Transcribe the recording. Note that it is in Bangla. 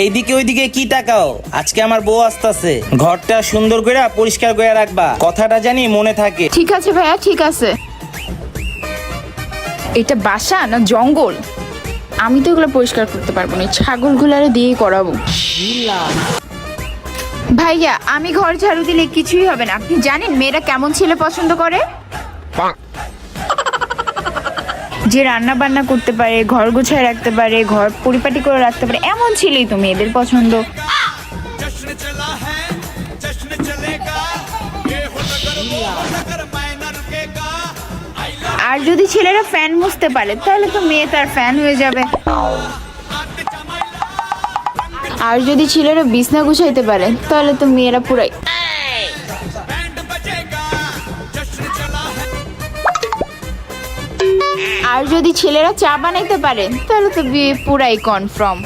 এইদিকে ওইদিকে কি তাকাও, আজকে আমার বউ আসতেছে, ঘরটা সুন্দর করে পরিষ্কার করে রাখবা, কথাটা জানি মনে থাকে। ঠিক আছে ভাইয়া, ঠিক আছে। এটা বাসা না জঙ্গল? আমি তো এগুলো পরিষ্কার করতে পারবো না, ছাগলগুলারে দিয়েই করাবো। ভাইয়া আমি ঘর ঝাড়ু দিলে কিছুই হবে না। আপনি জানেন মেয়েরা কেমন ছেলে পছন্দ করে? যে রান্না বান্না করতে পারে, ঘর গোছায় রাখতে পারে, ঘর পরিপাটি করে রাখতে পারে, এমন ছেলেই তো মেয়েদের পছন্দ। আর যদি ছেলেরা ফ্যান মুছতে পারে তাহলে তো মেয়ে তার ফ্যান হয়ে যাবে। আর যদি ছেলেরা বিছনা গুছাইতে পারে তাহলে তো মেয়েরা পুরাই। আর যদি ছেলেরা চা বানাইতে পারে তাহলে তো বিয়ে পুরাই কনফার্ম।